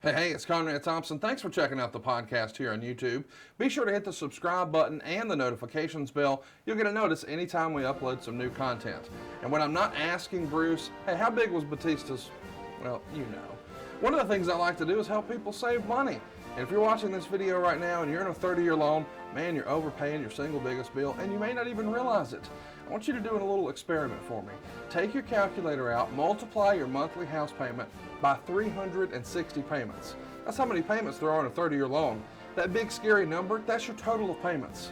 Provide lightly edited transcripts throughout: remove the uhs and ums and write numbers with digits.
Hey, it's Conrad Thompson. Thanks for checking out the podcast here on YouTube. Be sure to hit the subscribe button and the notifications bell. You'll get a notice anytime we upload some new content. And when I'm not asking Bruce, hey, how big was Batista's? Well, you know. One of the things I like to do is help people save money. And if you're watching this video right now and you're in a 30-year loan, man, you're overpaying your single biggest bill and you may not even realize it. I want you to do a little experiment for me. Take your calculator out, multiply your monthly house payment by 360 payments. That's how many payments there are on a 30-year loan. That big scary number, that's your total of payments.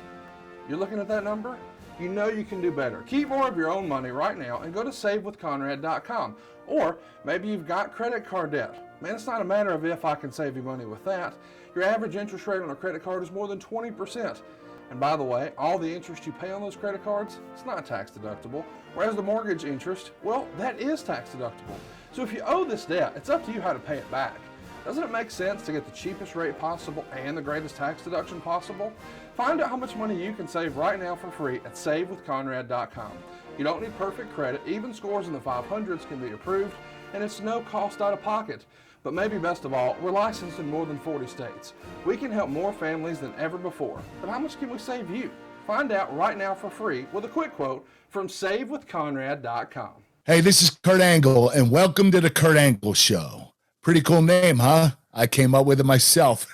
You're looking at that number? You know you can do better. Keep more of your own money right now and go to savewithconrad.com. Or maybe you've got credit card debt. Man, it's not a matter of if I can save you money with that. Your average interest rate on a credit card is more than 20%. And by the way, all the interest you pay on those credit cards, it's not tax deductible. Whereas the mortgage interest, well, that is tax deductible. So if you owe this debt, it's up to you how to pay it back. Doesn't it make sense to get the cheapest rate possible and the greatest tax deduction possible? Find out how much money you can save right now for free at savewithconrad.com. You don't need perfect credit. Even scores in the 500s can be approved, and it's no cost out of pocket. But maybe best of all, we're licensed in more than 40 states. We can help more families than ever before. But how much can we save you? Find out right now for free with a quick quote from savewithconrad.com. Hey, this is Kurt Angle, and welcome to the Kurt Angle Show. Pretty cool name, huh? I came up with it myself.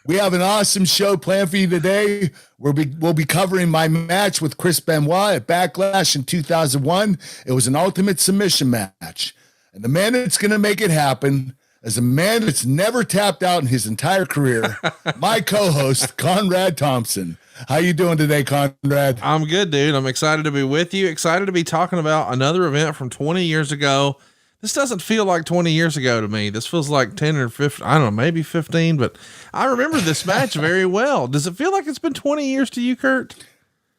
We have an awesome show planned for you today. We'll be covering my match with Chris Benoit at Backlash in 2001. It was an ultimate submission match. And the man that's going to make it happen is a man that's never tapped out in his entire career, my co-host, Conrad Thompson. How you doing today, Conrad? I'm good, dude. I'm excited to be with you. Excited to be talking about another event from 20 years ago. This doesn't feel like 20 years ago to me. This feels like 10 or 15, I don't know, maybe 15, but I remember this match very well. Does it feel like it's been 20 years to you, Kurt?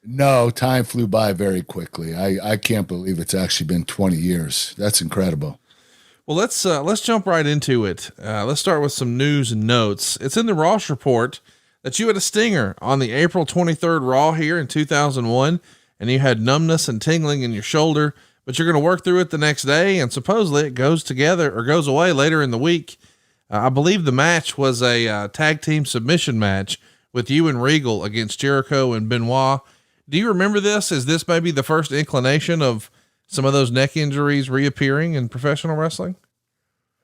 No, time flew by very quickly. I can't believe it's actually been 20 years. That's incredible. Well, let's jump right into it. Let's start with some news and notes. It's in the Ross report that you had a stinger on the April 23rd Raw here in 2001, and you had numbness and tingling in your shoulder, but you're going to work through it the next day, and supposedly it goes away later in the week. I believe the match was a tag team submission match with you and Regal against Jericho and Benoit. Do you remember this? Is this maybe the first inclination of some of those neck injuries reappearing in professional wrestling?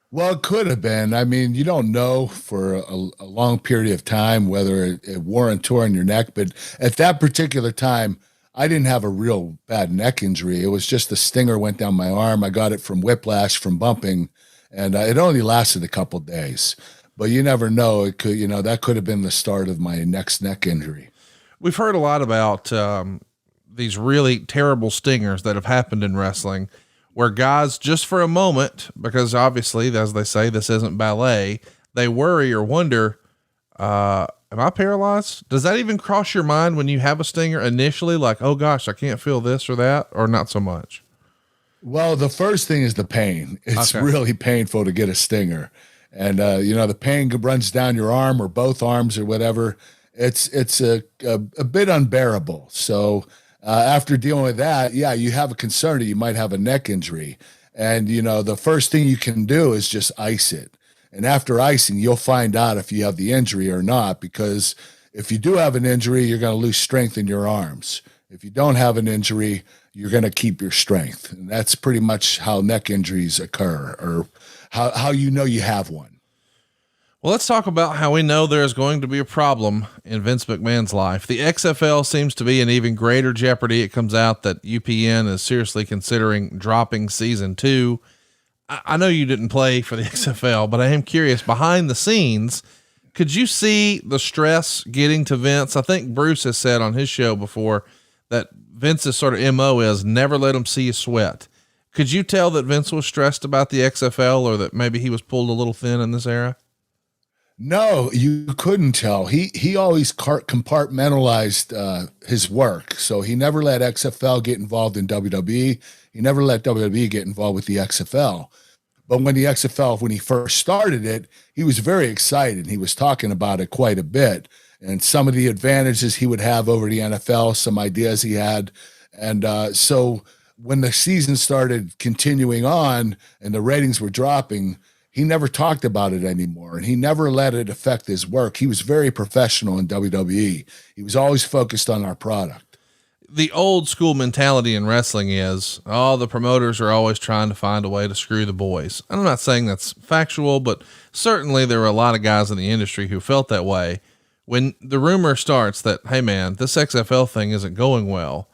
Well, it could have been. I mean, you don't know for a long period of time whether it wore and tore on your neck, but at that particular time, I didn't have a real bad neck injury. It was just the stinger went down my arm. I got it from whiplash, from bumping, and it only lasted a couple of days. But you never know. It could, that could have been the start of my next neck injury. We've heard a lot about these really terrible stingers that have happened in wrestling where guys just for a moment, because obviously, as they say, this isn't ballet, they worry or wonder, am I paralyzed? Does that even cross your mind when you have a stinger initially? Like, oh gosh, I can't feel this or that, or not so much? Well, the first thing is the pain. It's really painful to get a stinger. And, the pain runs down your arm or both arms or whatever. It's a bit unbearable. So, after dealing with that, yeah, you have a concern that you might have a neck injury. And, the first thing you can do is just ice it. And after icing, you'll find out if you have the injury or not, because if you do have an injury, you're going to lose strength in your arms. If you don't have an injury, you're going to keep your strength. And that's pretty much how neck injuries occur, or how you have one. Well, let's talk about how we know there's going to be a problem in Vince McMahon's life. The XFL seems to be in even greater jeopardy. It comes out that UPN is seriously considering dropping season 2. I know you didn't play for the XFL, but I am curious, behind the scenes, could you see the stress getting to Vince? I think Bruce has said on his show before that Vince's sort of MO is never let him see you sweat. Could you tell that Vince was stressed about the XFL, or that maybe he was pulled a little thin in this era? No, you couldn't tell. He always compartmentalized his work. So he never let XFL get involved in WWE. He never let WWE get involved with the XFL. But when the XFL, when he first started it, he was very excited. He was talking about it quite a bit, and some of the advantages he would have over the NFL, some ideas he had. And so when the season started continuing on and the ratings were dropping, he never talked about it anymore, and he never let it affect his work. He was very professional in WWE. He was always focused on our product. The old school mentality in wrestling is, oh, the promoters are always trying to find a way to screw the boys. I'm not saying that's factual, but certainly there were a lot of guys in the industry who felt that way. When the rumor starts that, hey man, this XFL thing isn't going well.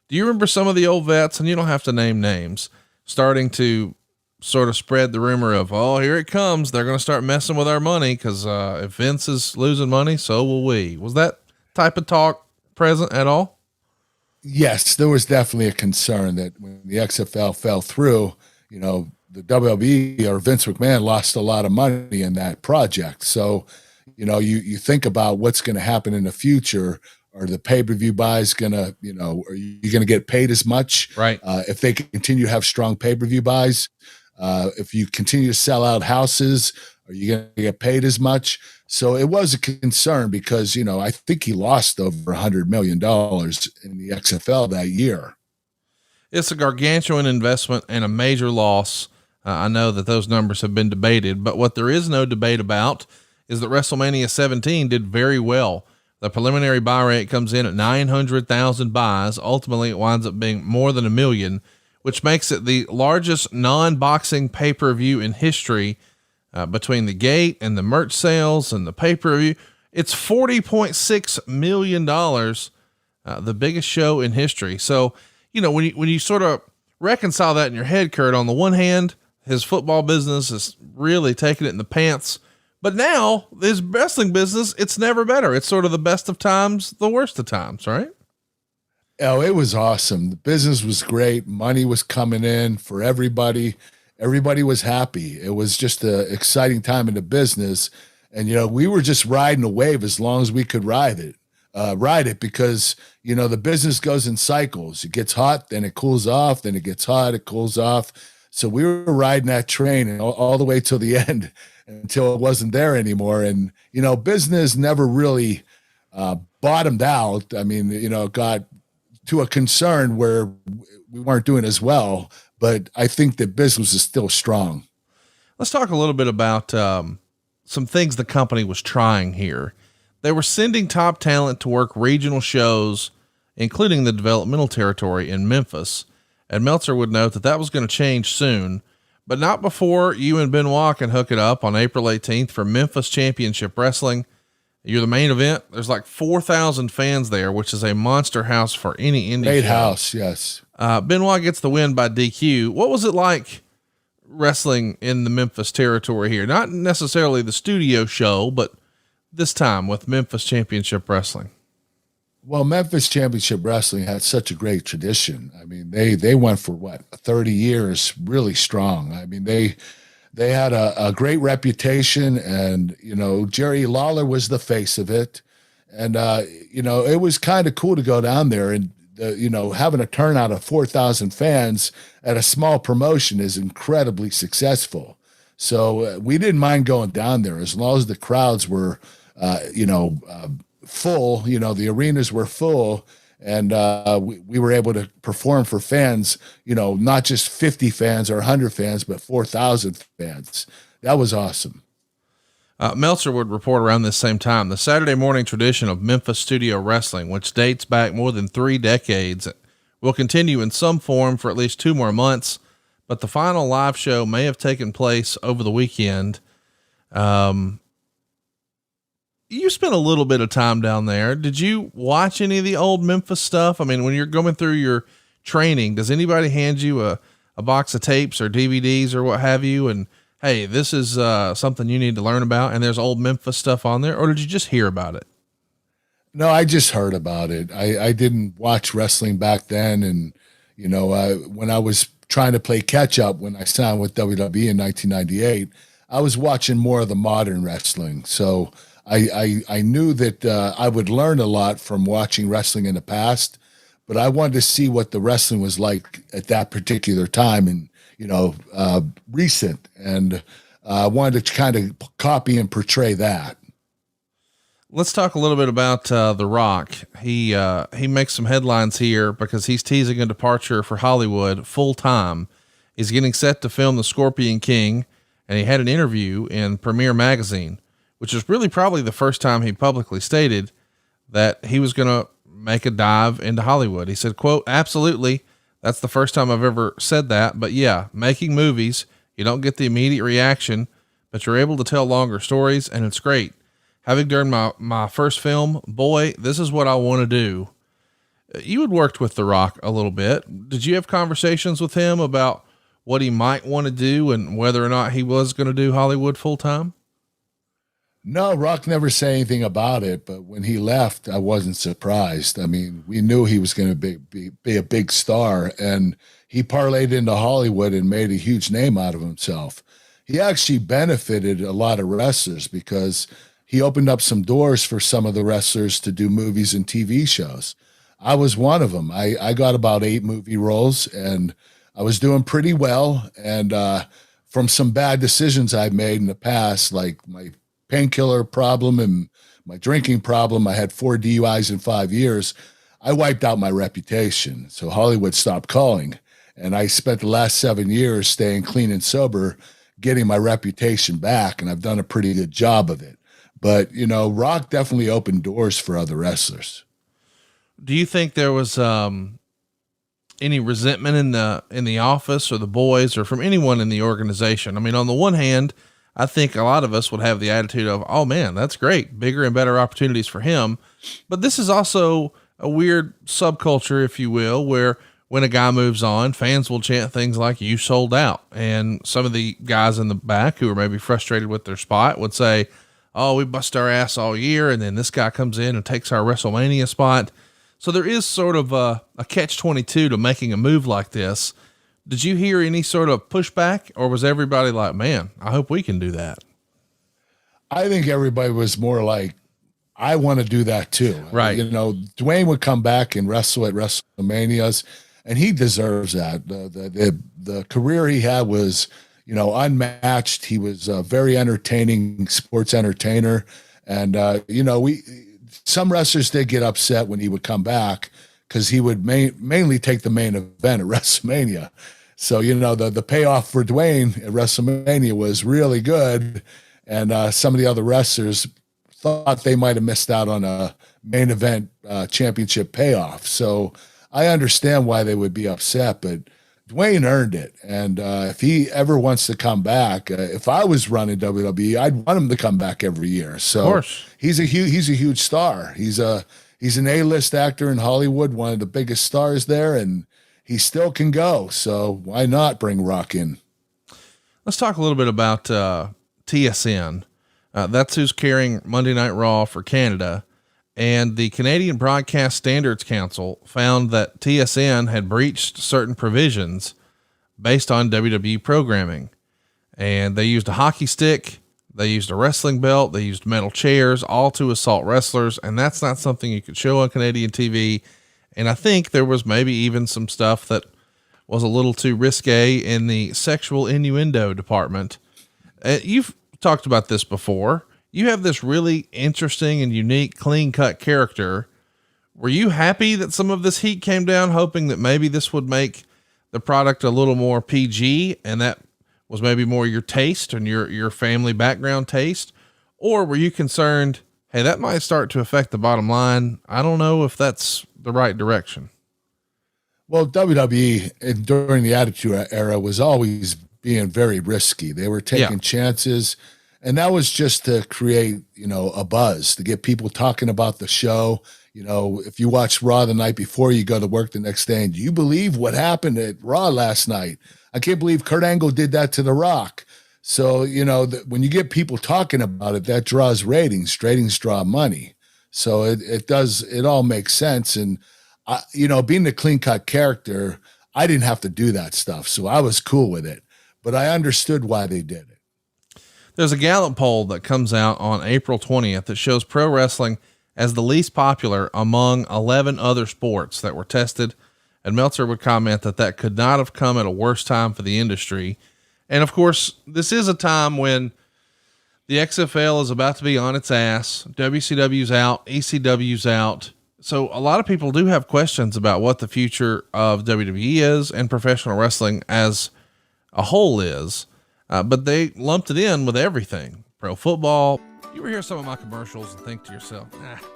Do you remember some of the old vets, and you don't have to name names, starting to sort of spread the rumor of, oh, here it comes. They're going to start messing with our money. Cause, if Vince is losing money, so will we. Was that type of talk present at all? Yes, there was definitely a concern that when the XFL fell through, you know, the WWE or Vince McMahon lost a lot of money in that project. So, you know, you think about what's going to happen in the future. Are the pay-per-view buys going to, you know, are you going to get paid as much? Right. If they continue to have strong pay-per-view buys, if you continue to sell out houses, are you going to get paid as much? So it was a concern because, you know, I think he lost over $100 million in the XFL that year. It's a gargantuan investment and a major loss. I know that those numbers have been debated, but what there is no debate about is that WrestleMania 17 did very well. The preliminary buy rate comes in at 900,000 buys. Ultimately, it winds up being more than 1 million, which makes it the largest non-boxing pay-per-view in history. Between the gate and the merch sales and the pay-per-view, it's $40.6 million, the biggest show in history. So, you know, when you sort of reconcile that in your head, Kurt, on the one hand, his football business is really taking it in the pants, but now his wrestling business, it's never better. It's sort of the best of times, the worst of times, right? Oh, it was awesome. The business was great. Money was coming in for everybody. Everybody was happy. It was just an exciting time in the business. And, you know, we were just riding a wave as long as we could ride it because, you know, the business goes in cycles. It gets hot, then it cools off, then it gets hot, it cools off. So we were riding that train and all the way till the end until it wasn't there anymore. And, you know, business never really bottomed out. I mean, you know, it got to a concern where we weren't doing as well. But I think that business is still strong. Let's talk a little bit about some things the company was trying here. They were sending top talent to work regional shows, including the developmental territory in Memphis. And Meltzer would note that that was going to change soon, but not before you and Benoit can hook it up on April 18th for Memphis Championship Wrestling. You're the main event. There's like 4,000 fans there, which is a monster house for any indie Great show. house, yes. Benoit gets the win by DQ. What was it like wrestling in the Memphis territory here? Not necessarily the studio show, but this time with Memphis Championship Wrestling. Well, Memphis Championship Wrestling had such a great tradition. I mean, they went for 30 years, really strong. I mean, they had a great reputation, and, you know, Jerry Lawler was the face of it. And, you know, it was kind of cool to go down there and, you know, having a turnout of 4,000 fans at a small promotion is incredibly successful. So we didn't mind going down there as long as the crowds were, full, you know, the arenas were full, and we were able to perform for fans, you know, not just 50 fans or 100 fans, but 4,000 fans. That was awesome. Meltzer would report around this same time, the Saturday morning tradition of Memphis studio wrestling, which dates back more than 3 decades, will continue in some form for at least 2 more months, but the final live show may have taken place over the weekend. You spent a little bit of time down there. Did you watch any of the old Memphis stuff? I mean, when you're going through your training, does anybody hand you a box of tapes or DVDs or what have you? And, hey, this is something you need to learn about, and there's old Memphis stuff on there, or did you just hear about it? No, I just heard about it. I didn't watch wrestling back then. And, you know, when I was trying to play catch up, when I signed with WWE in 1998, I was watching more of the modern wrestling. So I knew that I would learn a lot from watching wrestling in the past, but I wanted to see what the wrestling was like at that particular time and, you know, recent. And I wanted to kind of copy and portray that. Let's talk a little bit about The Rock. He makes some headlines here because he's teasing a departure for Hollywood full time. He's getting set to film The Scorpion King, and he had an interview in Premiere Magazine, which is really probably the first time he publicly stated that he was going to make a dive into Hollywood. He said, quote, "Absolutely. That's the first time I've ever said that. But yeah, making movies, you don't get the immediate reaction, but you're able to tell longer stories, and it's great. Having done my first film, boy, this is what I want to do." You had worked with The Rock a little bit. Did you have conversations with him about what he might want to do and whether or not he was going to do Hollywood full time? No, Rock never said anything about it, but when he left, I wasn't surprised. I mean, we knew he was going to be a big star, and he parlayed into Hollywood and made a huge name out of himself. He actually benefited a lot of wrestlers because he opened up some doors for some of the wrestlers to do movies and TV shows. I was one of them. I got about 8 movie roles, and I was doing pretty well. And from some bad decisions I made in the past, like my painkiller problem and my drinking problem, I had 4 DUIs in 5 years. I wiped out my reputation. So Hollywood stopped calling. And I spent the last 7 years staying clean and sober, getting my reputation back. And I've done a pretty good job of it. But, you know, Rock definitely opened doors for other wrestlers. Do you think there was, any resentment in the office or the boys or from anyone in the organization? I mean, on the one hand, I think a lot of us would have the attitude of, oh man, that's great. Bigger and better opportunities for him. But this is also a weird subculture, if you will, where when a guy moves on, fans will chant things like "you sold out." And some of the guys in the back who are maybe frustrated with their spot would say, "Oh, we bust our ass all year. And then this guy comes in and takes our WrestleMania spot." So there is sort of a catch-22 to making a move like this. Did you hear any sort of pushback, or was everybody like, "Man, I hope we can do that"? I think everybody was more like, I want to do that too. Right. You know, Dwayne would come back and wrestle at WrestleManias, and he deserves that. The career he had was, you know, unmatched. He was a very entertaining sports entertainer. And, you know, some wrestlers did get upset when he would come back because he would mainly take the main event at WrestleMania. So, you know, the payoff for Dwayne at WrestleMania was really good. And some of the other wrestlers thought they might have missed out on a main event championship payoff. So I understand why they would be upset, but Dwayne earned it. And if he ever wants to come back, if I was running WWE, I'd want him to come back every year. So of course. He's a huge star. He's an A-list actor in Hollywood, one of the biggest stars there, and he still can go. So why not bring Rock in? Let's talk a little bit about TSN. That's who's carrying Monday Night Raw for Canada. And the Canadian Broadcast Standards Council found that TSN had breached certain provisions based on WWE programming. And they used a hockey stick, they used a wrestling belt, they used metal chairs, all to assault wrestlers. And that's not something you could show on Canadian TV. And I think there was maybe even some stuff that was a little too risque in the sexual innuendo department. You've talked about this before. You have this really interesting and unique clean cut character. Were you happy that some of this heat came down, hoping that maybe this would make the product a little more PG and that was maybe more your taste and your family background taste? Or were you concerned, hey, that might start to affect the bottom line? I don't know if that's the right direction. Well, WWE during the Attitude Era was always being very risky. They were taking chances, and that was just to create, you know, a buzz, to get people talking about the show. You know, if you watch Raw the night before, you go to work the next day, and do you believe what happened at Raw last night? I can't believe Kurt Angle did that to The Rock. So, you know, when you get people talking about it, that draws ratings. Ratings draw money. So it all makes sense. And, you know, being the clean cut character, I didn't have to do that stuff. So I was cool with it, but I understood why they did it. There's a Gallup poll that comes out on April 20th that shows pro wrestling as the least popular among 11 other sports that were tested. And Meltzer would comment that could not have come at a worse time for the industry. And of course, this is a time when the XFL is about to be on its ass. WCW's out, ECW's out. So a lot of people do have questions about what the future of WWE is and professional wrestling as a whole is. but they lumped it in with everything. Pro football. You ever hear some of my commercials and think to yourself,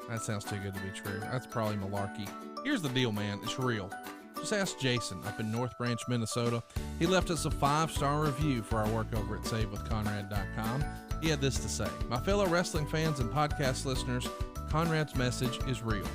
that sounds too good to be true. That's probably malarkey. Here's the deal, man. It's real. Just ask Jason up in North Branch, Minnesota. He left us a 5-star review for our work over at SaveWithConrad.com. He had this to say: "My fellow wrestling fans and podcast listeners, Conrad's message is real.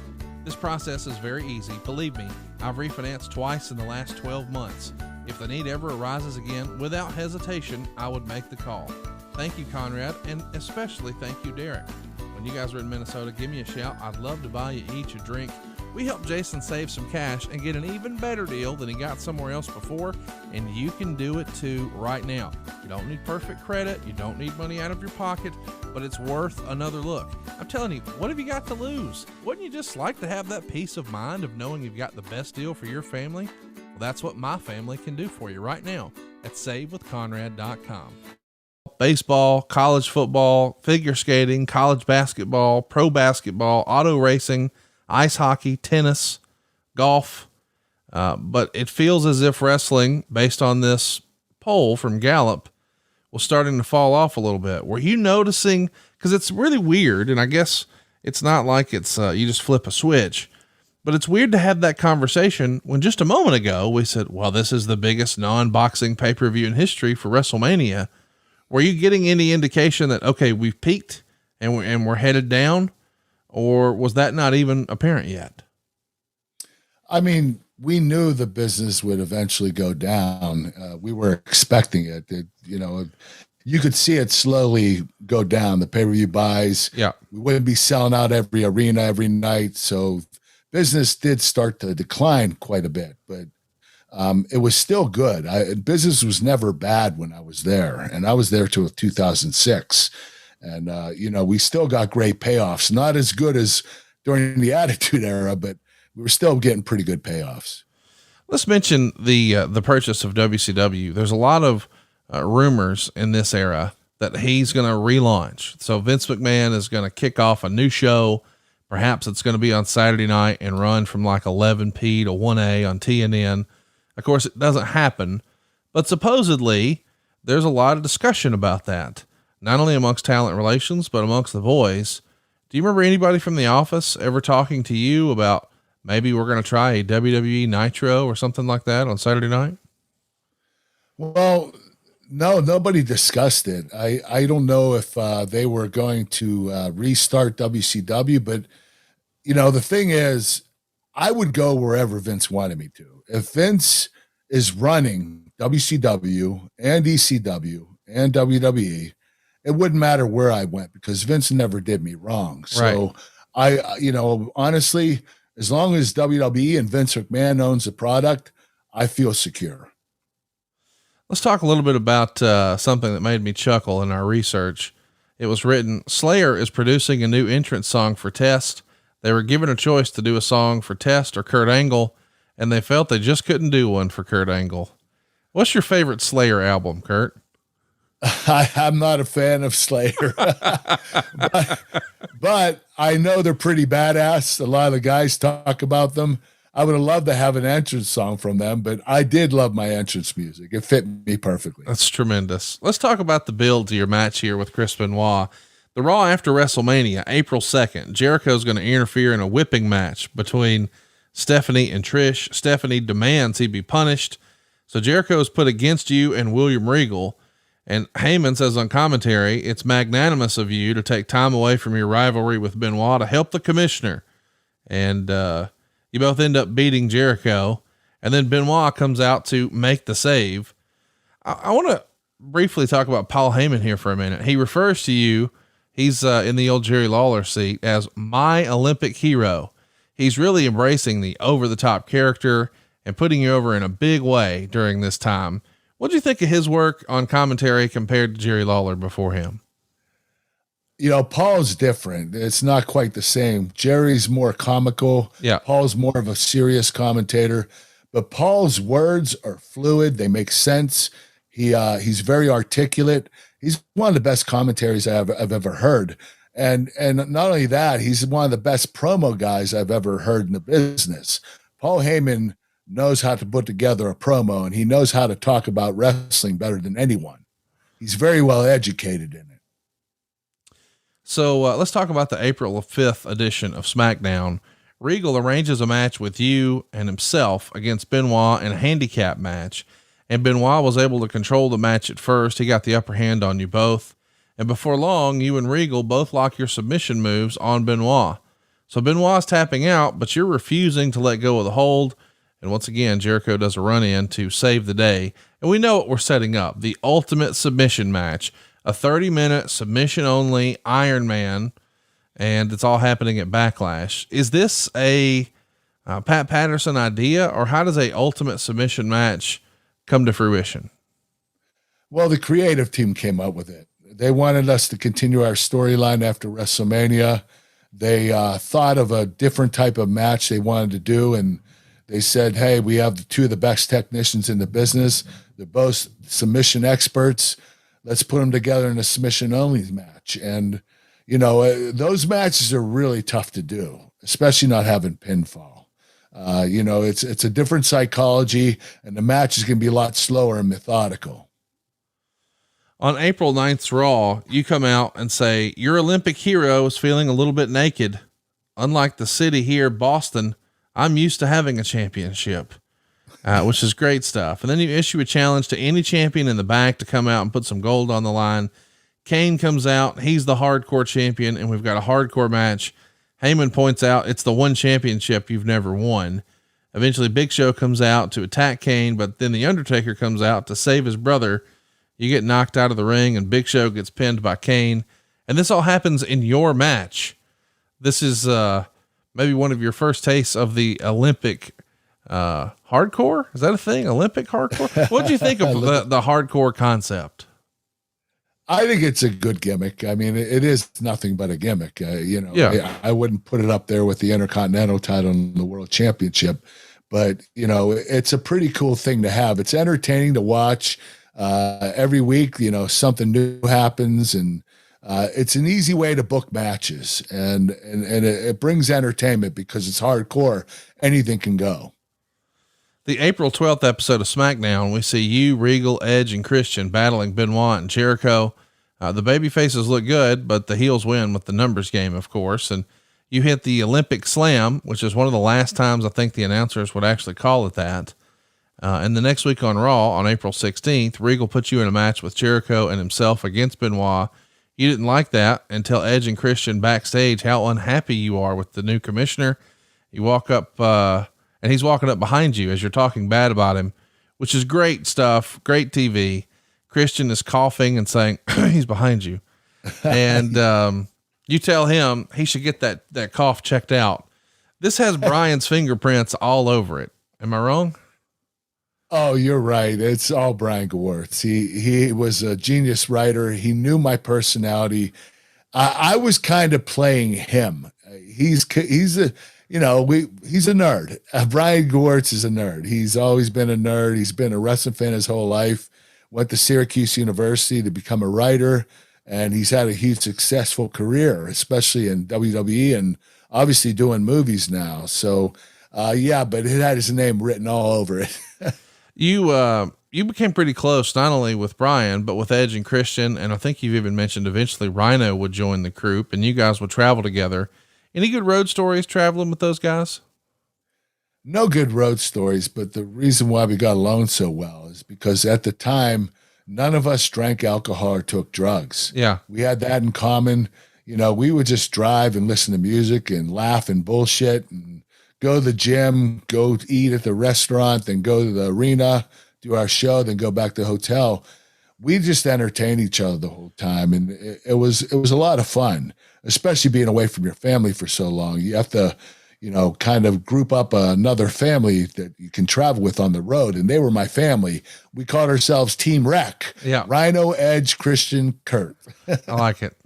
This process is very easy. Believe me, I've refinanced twice in the last 12 months. If the need ever arises again, without hesitation, I would make the call. Thank you, Conrad, and especially thank you, Derek. When you guys are in Minnesota, give me a shout. I'd love to buy you each a drink." We helped Jason save some cash and get an even better deal than he got somewhere else before, and you can do it too right now. You don't need perfect credit. You don't need money out of your pocket, but it's worth another look. I'm telling you, what have you got to lose? Wouldn't you just like to have that peace of mind of knowing you've got the best deal for your family? Well, that's what my family can do for you right now at SaveWithConrad.com. Baseball, college football, figure skating, college basketball, pro basketball, auto racing, ice hockey, tennis, golf. But it feels as if wrestling, based on this poll from Gallup, was starting to fall off a little bit. Were you noticing? Because it's really weird, and I guess it's not like it's you just flip a switch, but it's weird to have that conversation when just a moment ago we said, well, this is the biggest non-boxing pay-per-view in history for WrestleMania. Were you getting any indication that, okay, we've peaked and we're headed down? Or was that not even apparent yet? I mean, we knew the business would eventually go down. We were expecting it. You could see it slowly go down. The pay-per-view buys. Yeah. We wouldn't be selling out every arena every night. So business did start to decline quite a bit, but it was still good. Business was never bad when I was there, and I was there till 2006. And, we still got great payoffs, not as good as during the Attitude Era, but we were still getting pretty good payoffs. Let's mention the purchase of WCW. There's a lot of rumors in this era that he's going to relaunch. So Vince McMahon is going to kick off a new show. Perhaps it's going to be on Saturday night and run from like 11P to 1A on TNN. Of course, it doesn't happen, but supposedly there's a lot of discussion about that. Not only amongst talent relations, but amongst the boys. Do you remember anybody from the office ever talking to you about maybe we're going to try a WWE Nitro or something like that on Saturday night? Well, no, nobody discussed it. I don't know if they were going to restart WCW, but the thing is, I would go wherever Vince wanted me to. If Vince is running WCW and ECW and WWE, it wouldn't matter where I went because Vince never did me wrong. So right. Honestly, as long as WWE and Vince McMahon owns the product, I feel secure. Let's talk a little bit about something that made me chuckle in our research. It was written, Slayer is producing a new entrance song for Test. They were given a choice to do a song for Test or Kurt Angle, and they felt they just couldn't do one for Kurt Angle. What's your favorite Slayer album, Kurt? I'm not a fan of Slayer, but I know they're pretty badass. A lot of the guys talk about them. I would have loved to have an entrance song from them, but I did love my entrance music. It fit me perfectly. That's tremendous. Let's talk about the build to your match here with Chris Benoit. The Raw after WrestleMania, April 2nd, Jericho's going to interfere in a whipping match between Stephanie and Trish. Stephanie demands he be punished. So Jericho is put against you and William Regal. And Heyman says on commentary, it's magnanimous of you to take time away from your rivalry with Benoit to help the commissioner. And, you both end up beating Jericho. And then Benoit comes out to make the save. I want to briefly talk about Paul Heyman here for a minute. He refers to you. He's in the old Jerry Lawler seat as my Olympic hero. He's really embracing the over the top character and putting you over in a big way during this time. What do you think of his work on commentary compared to Jerry Lawler before him? Paul's different. It's not quite the same. Jerry's more comical. Yeah. Paul's more of a serious commentator, but Paul's words are fluid. They make sense. He's very articulate. He's one of the best commentaries I've ever heard. And not only that, he's one of the best promo guys I've ever heard in the business. Paul Heyman knows how to put together a promo, and he knows how to talk about wrestling better than anyone. he's very well educated in it. So let's talk about the April 5th edition of SmackDown. Regal arranges a match with you and himself against Benoit in a handicap match. And Benoit was able to control the match at first. He got the upper hand on you both. And before long, you and Regal both lock your submission moves on Benoit. So Benoit's tapping out, but you're refusing to let go of the hold. And once again, Jericho does a run in to save the day. And we know what we're setting up: the ultimate submission match, a 30-minute submission only Iron Man. And it's all happening at Backlash. Is this a Pat Patterson idea, or how does a ultimate submission match come to fruition? Well, the creative team came up with it. They wanted us to continue our storyline after WrestleMania. They thought of a different type of match they wanted to do. And they said, hey, we have two of the best technicians in the business. They're both submission experts. Let's put them together in a submission only match. And, you know, those matches are really tough to do, especially not having pinfall. You know, it's a different psychology, and the match is going to be a lot slower and methodical. On April 9th's Raw, you come out and say your Olympic hero is feeling a little bit naked. Unlike the city here, Boston, I'm used to having a championship, which is great stuff. And then you issue a challenge to any champion in the back to come out and put some gold on the line. Kane comes out. He's the hardcore champion, and we've got a hardcore match. Heyman points out it's the one championship you've never won. Eventually Big Show comes out to attack Kane, but then the Undertaker comes out to save his brother. You get knocked out of the ring, and Big Show gets pinned by Kane. And this all happens in your match. This is, maybe one of your first tastes of the Olympic, hardcore. Is that a thing? Olympic hardcore? What do you think of the hardcore concept? I think it's a good gimmick. I mean, it is nothing but a gimmick. You know, yeah. I wouldn't put it up there with the Intercontinental title and the World Championship, but you know, it's a pretty cool thing to have. It's entertaining to watch. Every week, you know, something new happens, and it's an easy way to book matches, and it brings entertainment because it's hardcore. Anything can go. The April 12th episode of SmackDown, we see you, Regal, Edge, and Christian battling Benoit and Jericho. The baby faces look good, but the heels win with the numbers game, of course. And you hit the Olympic Slam, which is one of the last times I think the announcers would actually call it that. And the next week on Raw, on April 16th, Regal put you in a match with Jericho and himself against Benoit. You didn't like that and tell Edge and Christian backstage how unhappy you are with the new commissioner. You walk up, and he's walking up behind you as you're talking bad about him, which is great stuff. Great TV. Christian is coughing and saying he's behind you. And, you tell him he should get that cough checked out. This has Brian's fingerprints all over it. Am I wrong? Oh, you're right. It's all Brian Gewirtz. He was a genius writer. He knew my personality. I was kind of playing him. He's a nerd. Brian Gewirtz is a nerd. He's always been a nerd. He's been a wrestling fan his whole life. Went to Syracuse University to become a writer, and he's had a huge successful career, especially in WWE and obviously doing movies now. So, but it had his name written all over it. You became pretty close, not only with Brian, but with Edge and Christian. And I think you've even mentioned eventually Rhino would join the group and you guys would travel together. Any good road stories traveling with those guys? No good road stories, but the reason why we got along so well is because at the time, none of us drank alcohol or took drugs. Yeah. We had that in common. You know, we would just drive and listen to music and laugh and bullshit and go to the gym, go eat at the restaurant, then go to the arena, do our show, then go back to the hotel. We just entertained each other the whole time. And it was a lot of fun, especially being away from your family for so long. You have to, kind of group up another family that you can travel with on the road. And they were my family. We called ourselves Team Wreck. Yeah. Rhino, Edge, Christian, Kurt. I like it.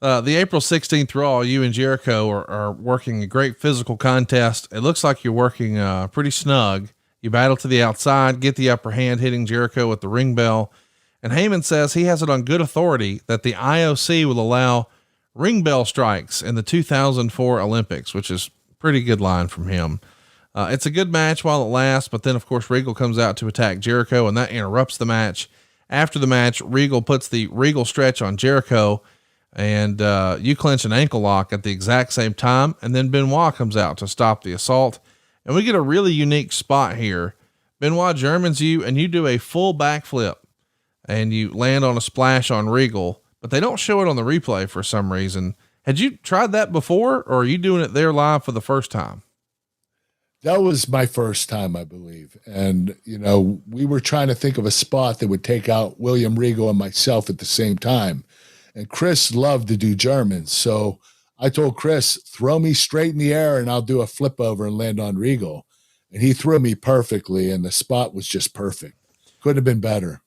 The April 16th Raw, you and Jericho are working a great physical contest. It looks like you're working pretty snug. You battle to the outside, get the upper hand, hitting Jericho with the ring bell. And Heyman says he has it on good authority that the IOC will allow ring bell strikes in the 2004 Olympics, which is a pretty good line from him. It's a good match while it lasts, but then of course Regal comes out to attack Jericho and that interrupts the match. After the match, Regal puts the Regal stretch on Jericho, and you clinch an ankle lock at the exact same time. And then Benoit comes out to stop the assault. And we get a really unique spot here. Benoit Germans you, and you do a full backflip and you land on a splash on Regal, but they don't show it on the replay for some reason. Had you tried that before, or are you doing it there live for the first time? That was my first time, I believe. And, you know, we were trying to think of a spot that would take out William Regal and myself at the same time. And Chris loved to do Germans. So I told Chris, throw me straight in the air and I'll do a flip over and land on Regal. And he threw me perfectly, and the spot was just perfect. Couldn't have been better.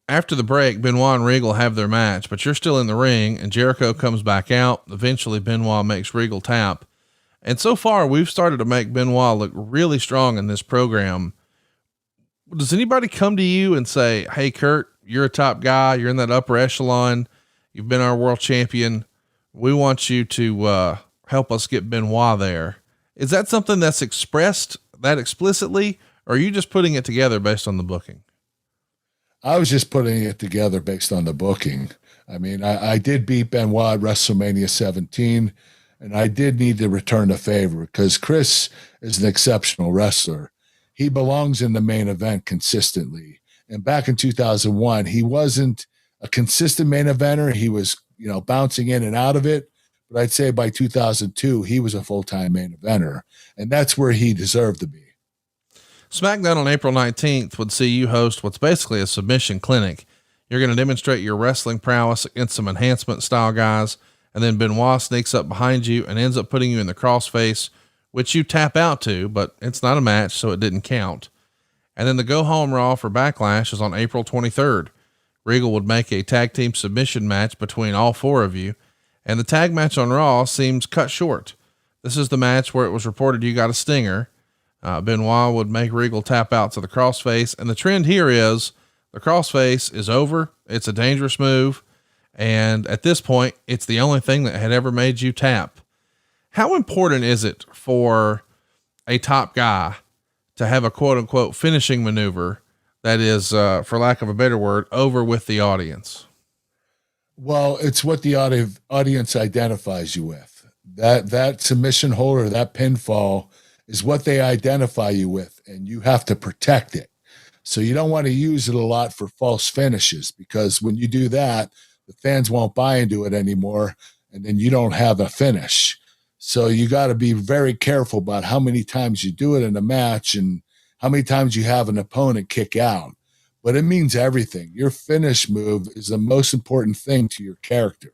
After the break, Benoit and Regal have their match, but you're still in the ring, and Jericho comes back out. Eventually, Benoit makes Regal tap. And so far, we've started to make Benoit look really strong in this program. Does anybody come to you and say, hey, Kurt, you're a top guy. You're in that upper echelon. You've been our world champion. We want you to help us get Benoit there. Is that something that's expressed that explicitly, or are you just putting it together based on the booking? I was just putting it together based on the booking. I mean, I did beat Benoit at WrestleMania 17, and I did need to return the favor because Chris is an exceptional wrestler. He belongs in the main event consistently. And back in 2001, he wasn't a consistent main eventer. He was, you know, bouncing in and out of it. But I'd say by 2002, he was a full-time main eventer, and that's where he deserved to be. SmackDown on April 19th would see you host what's basically a submission clinic. You're going to demonstrate your wrestling prowess against some enhancement style guys. And then Benoit sneaks up behind you and ends up putting you in the crossface, which you tap out to, but it's not a match, so it didn't count. And then the go home Raw for Backlash is on April 23rd. Regal would make a tag team submission match between all four of you. And the tag match on Raw seems cut short. This is the match where it was reported you got a stinger. Benoit would make Regal tap out to the crossface. And the trend here is the crossface is over. It's a dangerous move. And at this point, it's the only thing that had ever made you tap. How important is it for a top guy to have a quote unquote finishing maneuver that is, for lack of a better word, over with the audience? Well, it's what the audience identifies you with. That submission hold or that pinfall is what they identify you with, and you have to protect it. So you don't want to use it a lot for false finishes, because when you do that, the fans won't buy into it anymore, and then you don't have a finish. So you got to be very careful about how many times you do it in a match and how many times you have an opponent kick out. But it means everything. Your finish move is the most important thing to your character.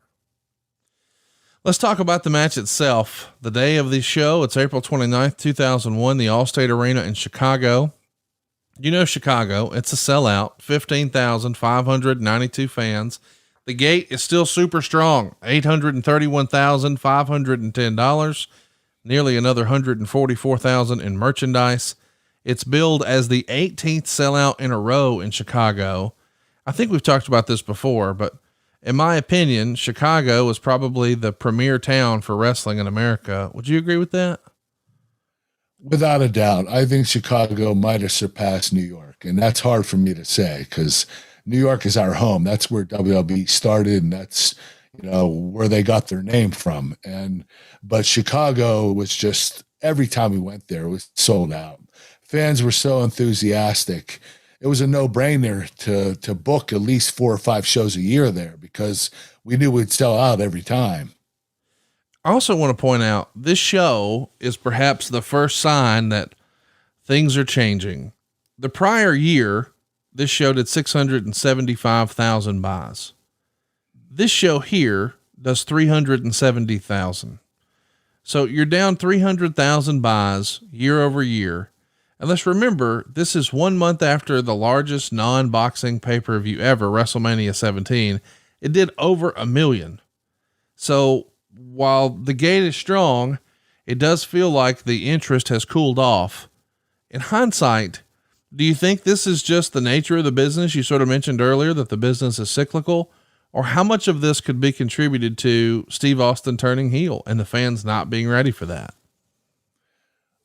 Let's talk about the match itself. The day of the show, it's April 29th, 2001, the Allstate Arena in Chicago. You know Chicago, it's a sellout, 15,592 fans. The gate is still super strong, $831,510, nearly another $144,000 in merchandise. It's billed as the 18th sellout in a row in Chicago. I think we've talked about this before, but in my opinion, Chicago is probably the premier town for wrestling in America. Would you agree with that? Without a doubt. I think Chicago might have surpassed New York, and that's hard for me to say because New York is our home. That's where WWE started, and that's, you know, where they got their name from. But Chicago was just, every time we went there, it was sold out. Fans were so enthusiastic. It was a no-brainer to book at least 4 or 5 shows a year there because we knew we'd sell out every time. I also want to point out this show is perhaps the first sign that things are changing. The prior year, this show did 675,000 buys. This show here does 370,000. So you're down 300,000 buys year over year. And let's remember, this is 1 month after the largest non-boxing pay-per-view ever, WrestleMania 17. It did over 1 million. So while the gate is strong, it does feel like the interest has cooled off. In hindsight, do you think this is just the nature of the business? You sort of mentioned earlier that the business is cyclical, or how much of this could be contributed to Steve Austin turning heel and the fans not being ready for that?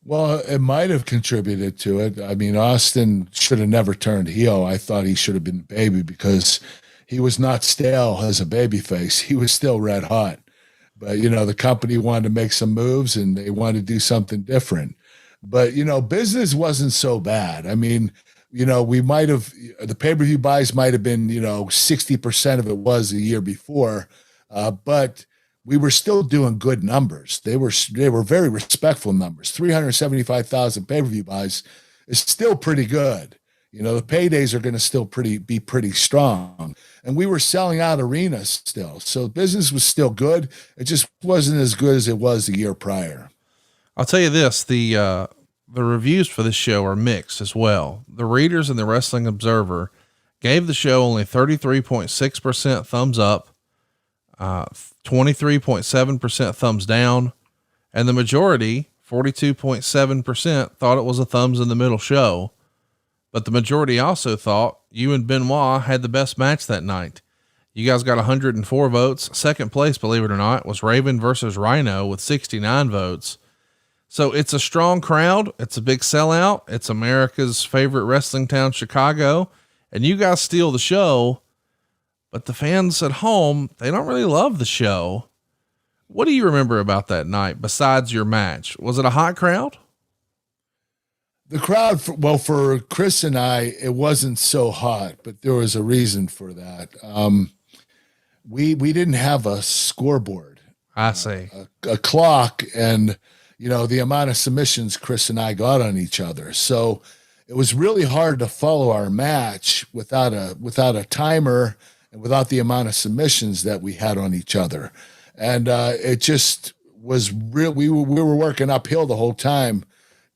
Well, it might have contributed to it. I mean, Austin should have never turned heel. I thought he should have been the baby because he was not stale as a baby face. He was still red hot. But, the company wanted to make some moves and they wanted to do something different. But, business wasn't so bad. I mean, we might have, the pay-per-view buys might have been, 60% of it was the year before. But we were still doing good numbers. They were very respectful numbers. 375,000 pay-per-view buys is still pretty good. The paydays are going to still be pretty strong. And we were selling out arenas still. So business was still good. It just wasn't as good as it was the year prior. I'll tell you this, the reviews for this show are mixed as well. The readers in the Wrestling Observer gave the show only 33.6% thumbs up, 23.7% thumbs down, and the majority, 42.7%, thought it was a thumbs in the middle show. But the majority also thought you and Benoit had the best match that night. You guys got 104 votes. Second place, believe it or not, was Raven versus Rhino with 69 votes. So it's a strong crowd. It's a big sellout. It's America's favorite wrestling town, Chicago. And you guys steal the show, but the fans at home, they don't really love the show. What do you remember about that night besides your match? Was it a hot crowd? The crowd, for Chris and I, it wasn't so hot, but there was a reason for that. We didn't have a scoreboard. I see. A clock and, the amount of submissions Chris and I got on each other. So it was really hard to follow our match without a timer and without the amount of submissions that we had on each other. And it just was real. We were working uphill the whole time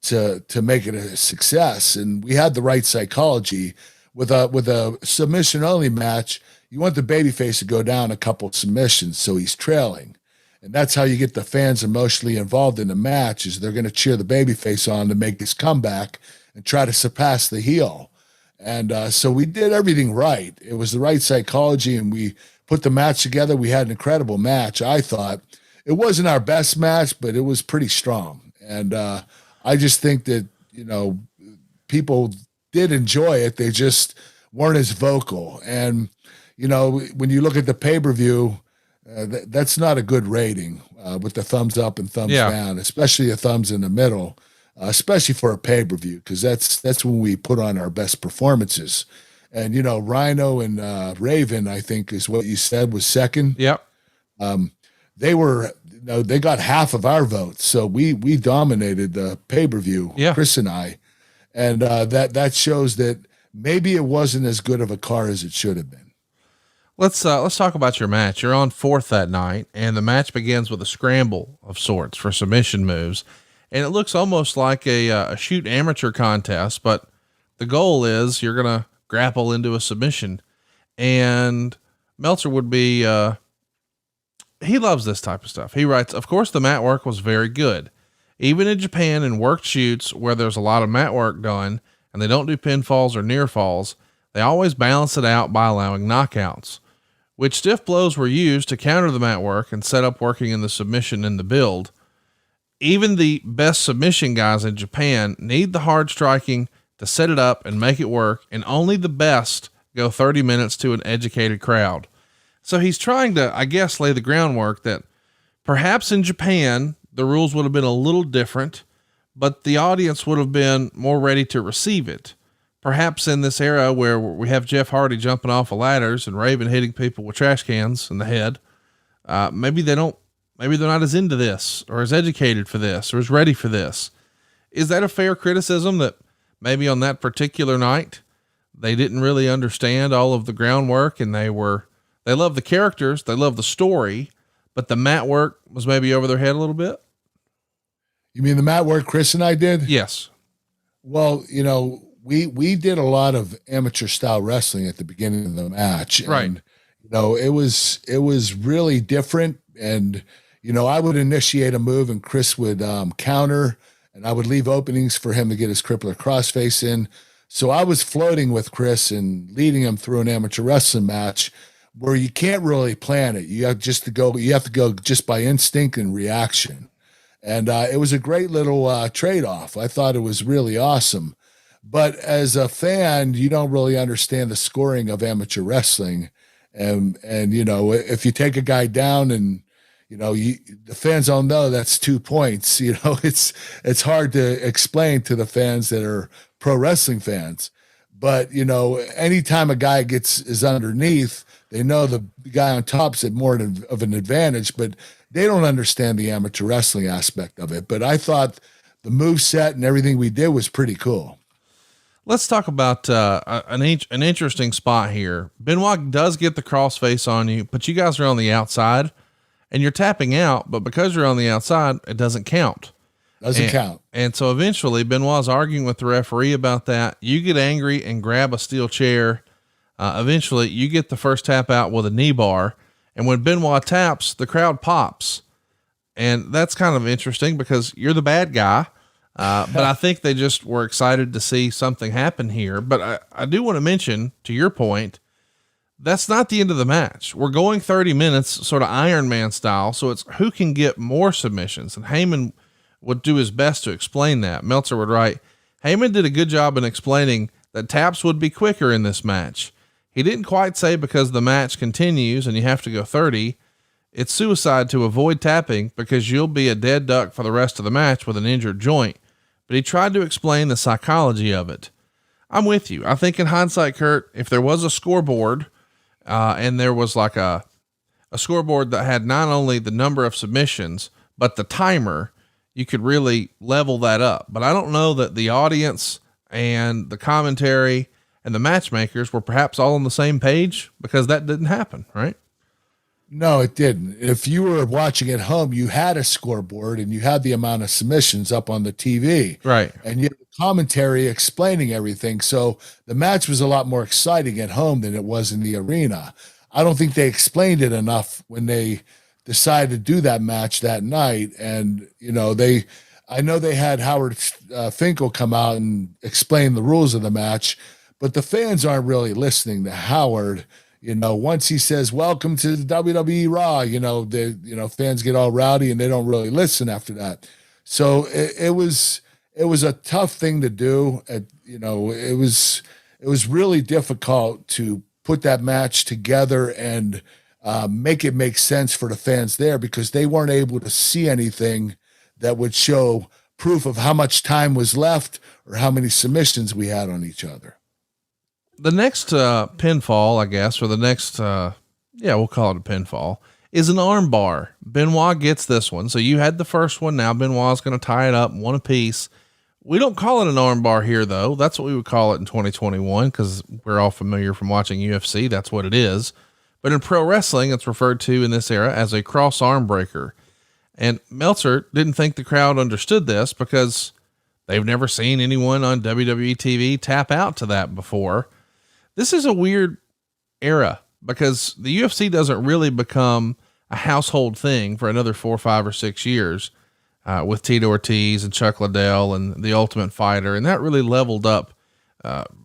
to make it a success. And we had the right psychology with a submission only match. You want the babyface to go down a couple submissions, so he's trailing. And that's how you get the fans emotionally involved in the match, is they're going to cheer the babyface on to make his comeback and try to surpass the heel. And so we did everything right. It was the right psychology, and we put the match together. We had an incredible match. I thought it wasn't our best match, but it was pretty strong. And I just think that, people did enjoy it. They just weren't as vocal. And, when you look at the pay-per-view, that's not a good rating with the thumbs up and thumbs down, especially the thumbs in the middle, especially for a pay-per-view, because that's when we put on our best performances. And, Rhino and Raven, I think is what you said, was second. Yep. They got half of our votes. So we dominated the pay-per-view, Chris and I. And that shows that maybe it wasn't as good of a car as it should have been. Let's talk about your match. You're on fourth that night, and the match begins with a scramble of sorts for submission moves. And it looks almost like a shoot amateur contest, but the goal is you're going to grapple into a submission. And Meltzer would be, he loves this type of stuff. He writes, of course, the mat work was very good. Even in Japan and worked shoots where there's a lot of mat work done and they don't do pinfalls or near falls, they always balance it out by allowing knockouts, which stiff blows were used to counter the mat work and set up working in the submission and the build. Even the best submission guys in Japan need the hard striking to set it up and make it work, and only the best go 30 minutes to an educated crowd. So he's trying to, I guess, lay the groundwork that perhaps in Japan, the rules would have been a little different, but the audience would have been more ready to receive it. Perhaps in this era where we have Jeff Hardy jumping off of ladders and Raven hitting people with trash cans in the head, maybe they're not as into this or as educated for this or as ready for this. Is that a fair criticism that maybe on that particular night, they didn't really understand all of the groundwork and they love the characters, they love the story, but the mat work was maybe over their head a little bit? You mean the mat work Chris and I did? Yes. Well, we did a lot of amateur style wrestling at the beginning of the match. Right. And, it was really different. And, I would initiate a move and Chris would counter, and I would leave openings for him to get his crippler crossface in. So I was floating with Chris and leading him through an amateur wrestling match where you can't really plan it. You have to go just by instinct and reaction. And it was a great little trade-off. I thought it was really awesome. But as a fan, you don't really understand the scoring of amateur wrestling. And if you take a guy down and, the fans don't know that's 2 points, it's hard to explain to the fans that are pro wrestling fans. But, anytime a guy is underneath, they know the guy on top's at more of an advantage, but they don't understand the amateur wrestling aspect of it. But I thought the move set and everything we did was pretty cool. Let's talk about an interesting spot here. Benoit does get the crossface on you, but you guys are on the outside and you're tapping out, but because you're on the outside, it doesn't count. Doesn't count. And so eventually Benoit's arguing with the referee about that. You get angry and grab a steel chair. Eventually you get the first tap out with a knee bar. And when Benoit taps, the crowd pops. And that's kind of interesting because you're the bad guy. But I think they just were excited to see something happen here. But I do want to mention, to your point, that's not the end of the match. We're going 30 minutes, sort of Iron Man style. So it's who can get more submissions. And Heyman would do his best to explain that. Meltzer would write, Heyman did a good job in explaining that taps would be quicker in this match. He didn't quite say because the match continues and you have to go 30. It's suicide to avoid tapping because you'll be a dead duck for the rest of the match with an injured joint. But he tried to explain the psychology of it. I'm with you. I think in hindsight, Kurt, if there was a scoreboard, and there was like a scoreboard that had not only the number of submissions, but the timer, you could really level that up. But I don't know that the audience and the commentary and the matchmakers were perhaps all on the same page, because that didn't happen, right? No, it didn't. If you were watching at home, you had a scoreboard and you had the amount of submissions up on the TV. Right. And you had commentary explaining everything. So the match was a lot more exciting at home than it was in the arena. I don't think they explained it enough when they decided to do that match that night. And, I know they had Howard Finkel come out and explain the rules of the match, but the fans aren't really listening to Howard. Once he says, welcome to the WWE Raw, fans get all rowdy and they don't really listen after that. So it was a tough thing to do. It was really difficult to put that match together and make it make sense for the fans there, because they weren't able to see anything that would show proof of how much time was left or how many submissions we had on each other. The next pinfall, I guess, or the next, we'll call it a pinfall, is an arm bar. Benoit gets this one. So you had the first one. Now Benoit's going to tie it up one apiece. We don't call it an arm bar here, though. That's what we would call it in 2021, because we're all familiar from watching UFC. That's what it is. But in pro wrestling, it's referred to in this era as a cross arm breaker. And Meltzer didn't think the crowd understood this because they've never seen anyone on WWE TV tap out to that before. This is a weird era because the UFC doesn't really become a household thing for another 4, 5, or 6 years, with Tito Ortiz and Chuck Liddell and the Ultimate Fighter. And that really leveled up,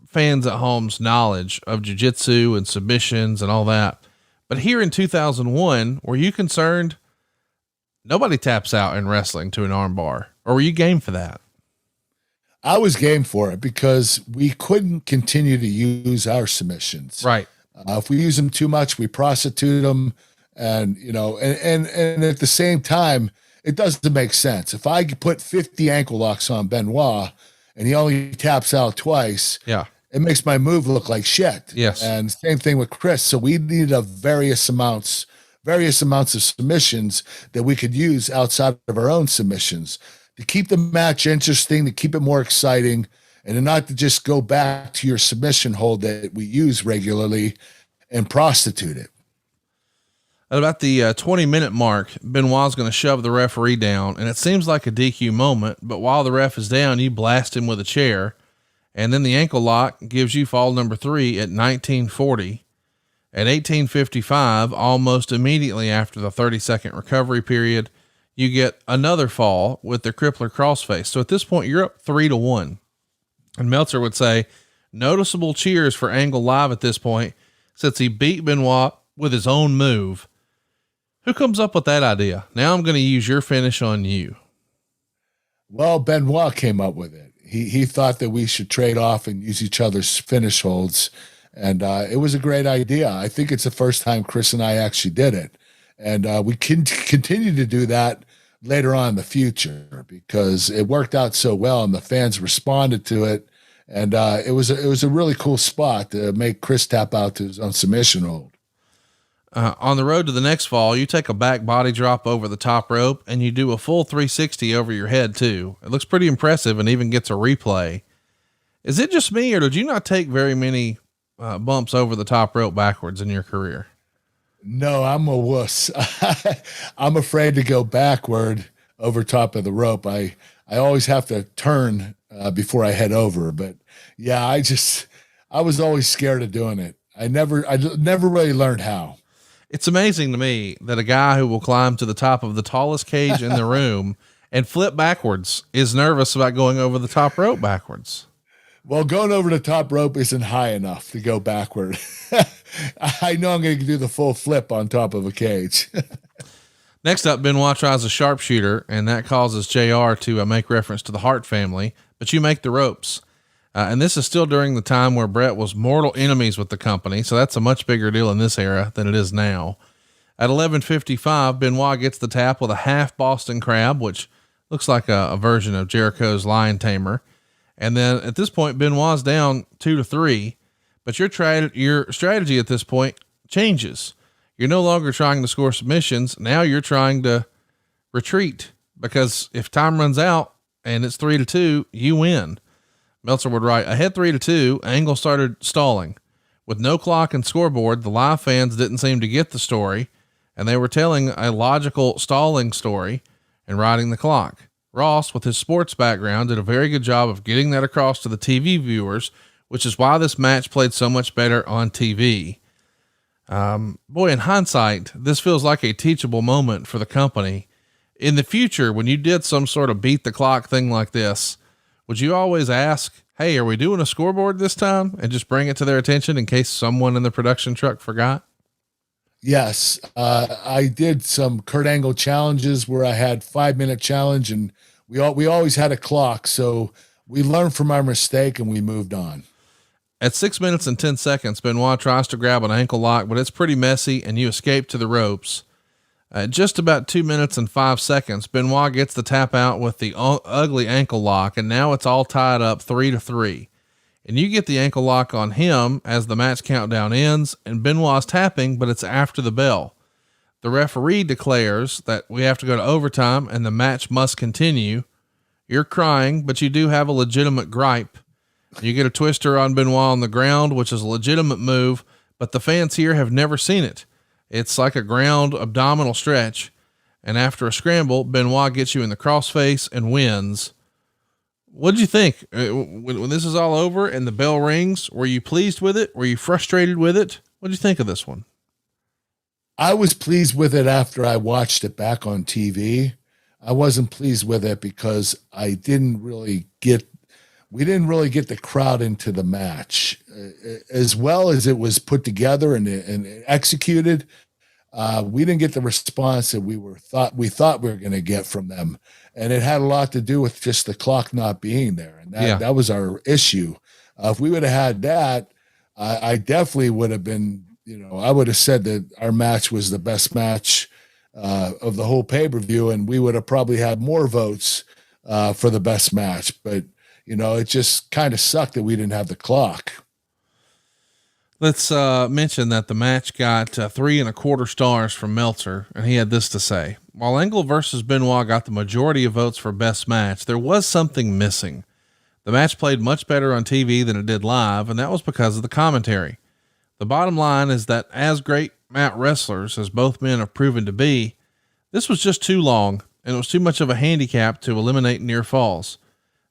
fans at home's knowledge of jiu-jitsu and submissions and all that. But here in 2001, were you concerned? Nobody taps out in wrestling to an arm bar, or were you game for that? I was game for it because we couldn't continue to use our submissions. Right. If we use them too much, we prostitute them, and and at the same time, it doesn't make sense. If I put 50 ankle locks on Benoit and he only taps out twice, it makes my move look like shit. Yes. And same thing with Chris. So we needed various amounts of submissions that we could use outside of our own submissions to keep the match interesting, to keep it more exciting, and not to just go back to your submission hold that we use regularly and prostitute it. At about the 20-minute mark, Benoit's going to shove the referee down, and it seems like a DQ moment, but while the ref is down, you blast him with a chair, and then the ankle lock gives you fall number 3 at 19:40. At 18:55, almost immediately after the 30-second recovery period, you get another fall with the crippler crossface. So at this point, you're up 3-1. And Meltzer would say, noticeable cheers for Angle Live at this point, since he beat Benoit with his own move. Who comes up with that idea? Now I'm going to use your finish on you. Well, Benoit came up with it. He thought that we should trade off and use each other's finish holds. And it was a great idea. I think it's the first time Chris and I actually did it. And we can continue to do that later on in the future because it worked out so well and the fans responded to it. And it was a really cool spot to make Chris tap out to his own submission hold. On the road to the next fall, you take a back body drop over the top rope and you do a full 360 over your head too. It looks pretty impressive and even gets a replay. Is it just me or did you not take very many bumps over the top rope backwards in your career? No, I'm a wuss. I'm afraid to go backward over top of the rope. I always have to turn before I head over, but yeah, I was always scared of doing it. I never really learned how. It's amazing to me that a guy who will climb to the top of the tallest cage in the room and flip backwards is nervous about going over the top rope backwards. Well, going over the top rope isn't high enough to go backward. I know I'm going to do the full flip on top of a cage. Next up, Benoit tries a sharpshooter, and that causes JR to make reference to the Hart family, but you make the ropes. And this is still during the time where Brett was mortal enemies with the company. So that's a much bigger deal in this era than it is now. At 11:55, Benoit gets the tap with a half Boston Crab, which looks like a version of Jericho's Lion Tamer. And then at this point, Benoit's down 2-3, but your strategy at this point changes. You're no longer trying to score submissions. Now you're trying to retreat because if time runs out and it's 3-2, you win. Meltzer would write, ahead 3-2, Angle started stalling. With no clock and scoreboard, the live fans didn't seem to get the story, and they were telling a logical stalling story and riding the clock. Ross, with his sports background, did a very good job of getting that across to the TV viewers, which is why this match played so much better on TV. Boy, in hindsight, this feels like a teachable moment for the company. In the future, when you did some sort of beat the clock thing like this, would you always ask, hey, are we doing a scoreboard this time? And just bring it to their attention in case someone in the production truck forgot? Yes. I did some Kurt Angle challenges where I had 5-minute challenge and we always had a clock. So we learned from our mistake and we moved on. At 6 minutes and 10 seconds, Benoit tries to grab an ankle lock, but it's pretty messy and you escape to the ropes. At just about 2 minutes and 5 seconds, Benoit gets the tap out with the ugly ankle lock, and now it's all tied up 3-3. And you get the ankle lock on him as the match countdown ends, and Benoit's tapping, but it's after the bell. The referee declares that we have to go to overtime and the match must continue. You're crying, but you do have a legitimate gripe. You get a twister on Benoit on the ground, which is a legitimate move, but the fans here have never seen it. It's like a ground abdominal stretch. And after a scramble, Benoit gets you in the crossface and wins. What'd you think when this is all over and the bell rings? Were you pleased with it? Were you frustrated with it? What'd you think of this one? I was pleased with it after I watched it back on TV. I wasn't pleased with it because we didn't really get the crowd into the match as well as it was put together and executed. We didn't get the response that we thought we were going to get from them. And it had a lot to do with just the clock not being there. And that was our issue. If we would have had that, I definitely would have been, I would have said that our match was the best match of the whole pay-per-view. And we would have probably had more votes for the best match, but it just kind of sucked that we didn't have the clock. Let's mention that the match got 3.25 stars from Meltzer, and he had this to say. While Angle versus Benoit got the majority of votes for best match, there was something missing. The match played much better on TV than it did live, and that was because of the commentary. The bottom line is that as great mat wrestlers as both men have proven to be, this was just too long, and it was too much of a handicap to eliminate near falls.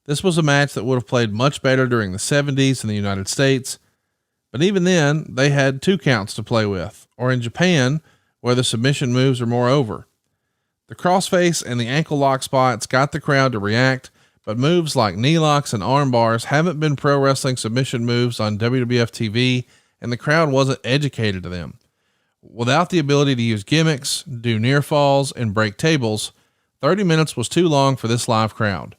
This was a match that would have played much better during the 70s in the United States, but even then they had 2 counts to play with, or in Japan where the submission moves are more over. The crossface and the ankle lock spots got the crowd to react, but moves like knee locks and arm bars haven't been pro wrestling submission moves on WWF TV, and the crowd wasn't educated to them. Without the ability to use gimmicks, do near falls, and break tables, 30 minutes was too long for this live crowd.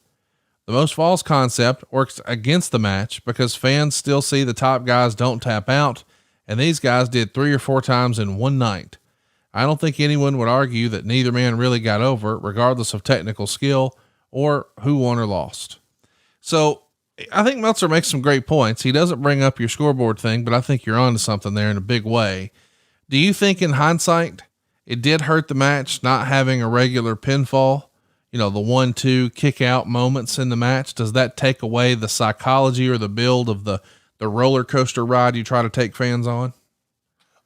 The most falls concept works against the match because fans still see the top guys don't tap out, and these guys did 3 or 4 times in one night. I don't think anyone would argue that neither man really got over, regardless of technical skill or who won or lost. So I think Meltzer makes some great points. He doesn't bring up your scoreboard thing, but I think you're onto something there in a big way. Do you think in hindsight, it did hurt the match not having a regular pinfall? You know, the 1-2 kick out moments in the match. Does that take away the psychology or the build of the roller coaster ride you try to take fans on?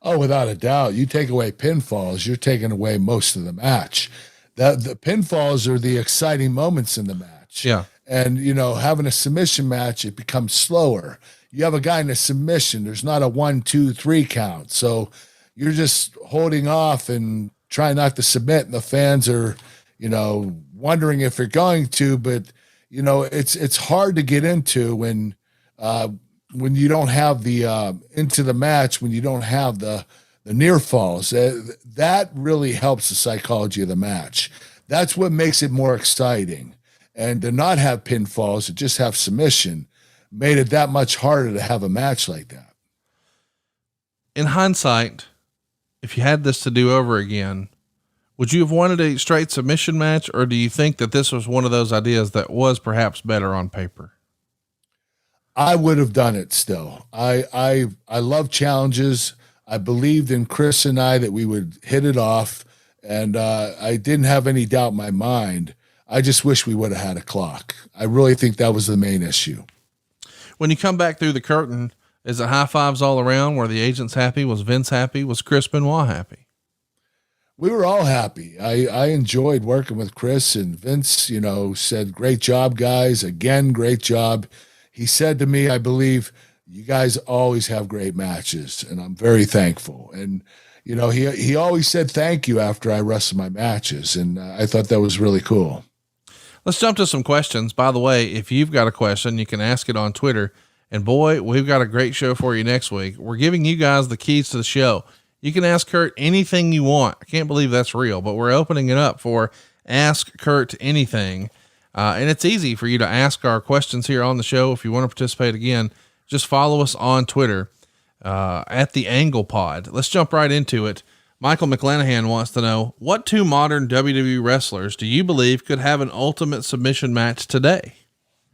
Oh, without a doubt. You take away pinfalls, you're taking away most of the match. The pinfalls are the exciting moments in the match. Yeah. And, you know, having a submission match, it becomes slower. You have a guy in a submission, there's not a 1, 2, 3 count. So you're just holding off and trying not to submit. And the fans are, you know, wondering if you're going to, but, you know, it's hard to get into when you don't have the into the match, when you don't have the near falls. That really helps the psychology of the match. That's what makes it more exciting. And to not have pinfalls, to just have submission, made it that much harder to have a match like that. In hindsight, if you had this to do over again, would you have wanted a straight submission match, or do you think that this was one of those ideas that was perhaps better on paper? I would have done it still. I love challenges. I believed in Chris and I that we would hit it off, and I didn't have any doubt in my mind. I just wish we would have had a clock. I really think that was the main issue. When you come back through the curtain, is it high fives all around? Were the agents happy? Was Vince happy? Was Chris Benoit happy? We were all happy. I enjoyed working with Chris, and Vince, you know, said, great job, guys. Again, great job. He said to me, I believe you guys always have great matches, and I'm very thankful. And, you know, he always said thank you after I wrestled my matches, and I thought that was really cool. Let's jump to some questions. By the way, if you've got a question, you can ask it on Twitter. And boy, we've got a great show for you next week. We're giving you guys the keys to the show. You can ask Kurt anything you want. I can't believe that's real, but we're opening it up for Ask Kurt Anything. And it's easy for you to ask our questions here on the show. If you want to participate again, just follow us on Twitter, at the Angle Pod. Let's jump right into it. Michael McClanahan wants to know, what 2 modern WWE wrestlers do you believe could have an ultimate submission match today?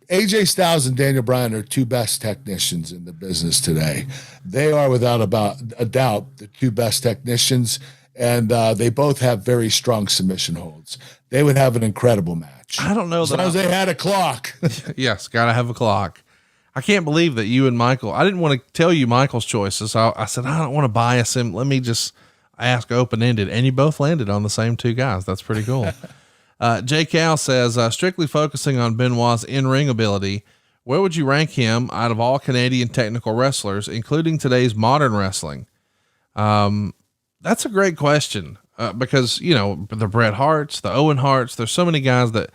AJ Styles and Daniel Bryan are 2 best technicians in the business today. They are without a doubt the 2 best technicians, and they both have very strong submission holds. They would have an incredible match. I don't know as long as they had a clock. Yes, gotta have a clock. I can't believe that you and Michael, I didn't want to tell you Michael's choices. I said, I don't want to bias him. Let me just ask open-ended, and you both landed on the same 2 guys. That's pretty cool. Jay Cal says, strictly focusing on Benoit's in-ring ability, where would you rank him out of all Canadian technical wrestlers, including today's modern wrestling? That's a great question. Because, you know, the Bret Harts, the Owen Harts, there's so many guys that,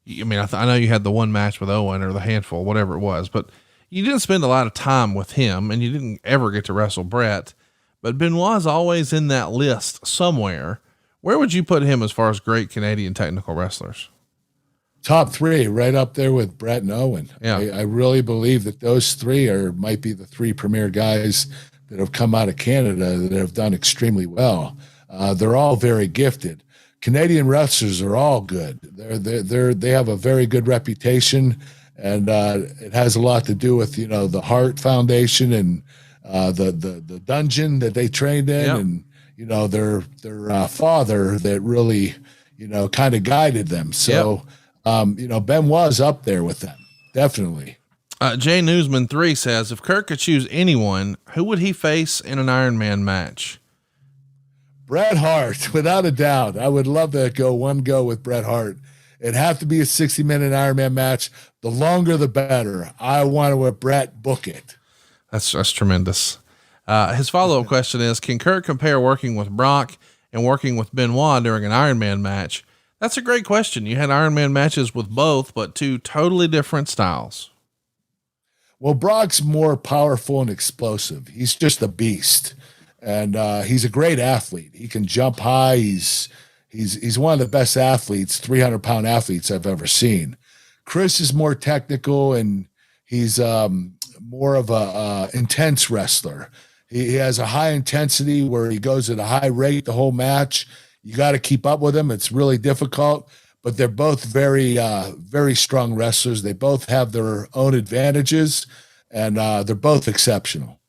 I mean, I know you had the one match with Owen, or the handful, whatever it was, but you didn't spend a lot of time with him, and you didn't ever get to wrestle Bret. But Benoit's always in that list somewhere. Where would you put him as far as great Canadian technical wrestlers? Top 3, right up there with Bret and Owen. Yeah. I really believe that those 3 might be the 3 premier guys that have come out of Canada that have done extremely well. They're all very gifted. Canadian wrestlers are all good. They have a very good reputation, and it has a lot to do with, you know, the Hart Foundation and the dungeon that they trained in, Yep. and, you know, their father that really, you know, kind of guided them. So, you know, Benoit's up there with them. Definitely. Jay Newsman 3 says, if Kurt could choose anyone, who would he face in an Iron Man match? Bret Hart, without a doubt. I would love to go with Bret Hart. It'd have to be a 60-minute Iron Man match. The longer, the better. I want to let Bret book it. That's tremendous. His follow-up question is, can Kurt compare working with Brock and working with Benoit during an Iron Man match? That's a great question. You had Iron Man matches with both, but 2 totally different styles. Well, Brock's more powerful and explosive. He's just a beast. And he's a great athlete. He can jump high. He's one of the best athletes, 300-pound athletes I've ever seen. Chris is more technical, and he's more of a intense wrestler. He has a high intensity where he goes at a high rate the whole match. You got to keep up with him. It's really difficult, but they're both very, very strong wrestlers. They both have their own advantages, and they're both exceptional.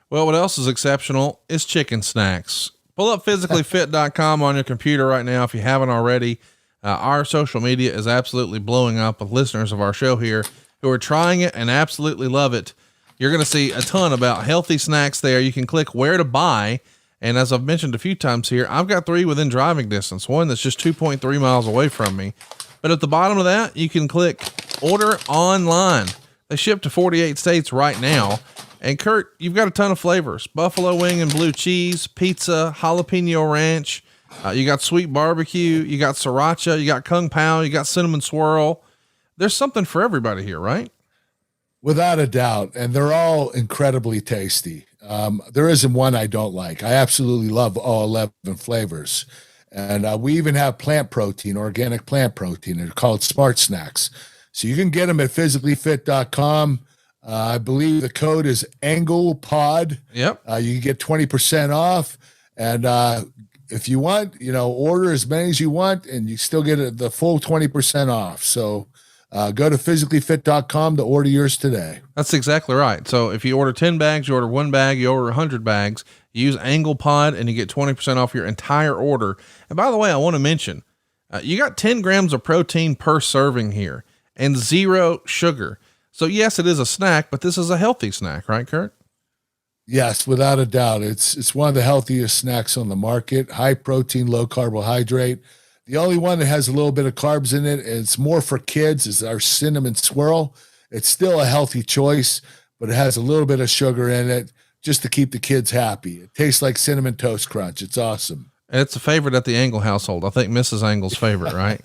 Well, what else is exceptional is chicken snacks. Pull up physicallyfit.com on your computer right now if you haven't already. Our social media is absolutely blowing up with listeners of our show here who are trying it and absolutely love it. You're going to see a ton about healthy snacks there. You can click where to buy. And as I've mentioned a few times here, I've got 3 within driving distance, one that's just 2.3 miles away from me. But at the bottom of that, you can click order online. They ship to 48 states right now. And Kurt, you've got a ton of flavors: buffalo wing and blue cheese, pizza, jalapeno ranch. You got sweet barbecue, you got sriracha, you got kung pao, you got cinnamon swirl. There's something for everybody here, right? Without a doubt. And they're all incredibly tasty. There isn't one I don't like. I absolutely love all 11 flavors. And we even have plant protein, organic plant protein. They're called Smart Snacks. So you can get them at physicallyfit.com. I believe the code is AnglePod. Yep. You can get 20% off. And if you want, order as many as you want, and you still get the full 20% off. So go to physicallyfit.com to order yours today. That's exactly right. So if you order 10 bags, you order 1 bag, you order 100 bags, you use AnglePod and you get 20% off your entire order. And by the way, I want to mention, you got 10 grams of protein per serving here and 0 sugar. So yes, it is a snack, but this is a healthy snack, right, Kurt? Yes, without a doubt. It's one of the healthiest snacks on the market. High protein, low carbohydrate. The only one that has a little bit of carbs in it, and it's more for kids, is our cinnamon swirl. It's still a healthy choice, but it has a little bit of sugar in it just to keep the kids happy. It tastes like Cinnamon Toast Crunch. It's awesome. And it's a favorite at the Angle household. I think Mrs. Angle's favorite, right?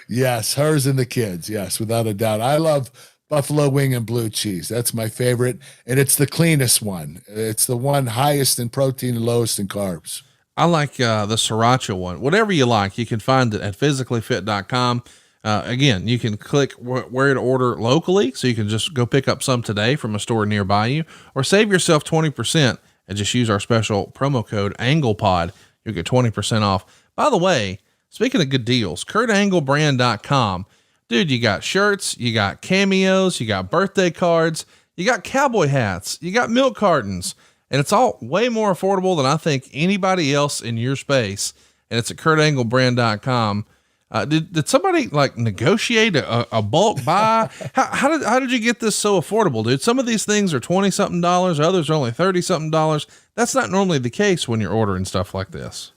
Yes, hers and the kids. Yes, without a doubt. I love buffalo wing and blue cheese. That's my favorite. And it's the cleanest one. It's the one highest in protein and lowest in carbs. I like the sriracha one. Whatever you like, you can find it at physicallyfit.com. Again, you can click where to order locally, so you can just go pick up some today from a store nearby you, or save yourself 20% and just use our special promo code AnglePod. You'll get 20% off. By the way, speaking of good deals, KurtAngleBrand.com. Dude, you got shirts, you got cameos, you got birthday cards, you got cowboy hats, you got milk cartons, and it's all way more affordable than I think anybody else in your space. And it's at KurtAngleBrand.com. Did somebody like negotiate a bulk buy? How did you get this so affordable, dude? Some of these things are $20 something, others are only $30 something. That's not normally the case when you're ordering stuff like this.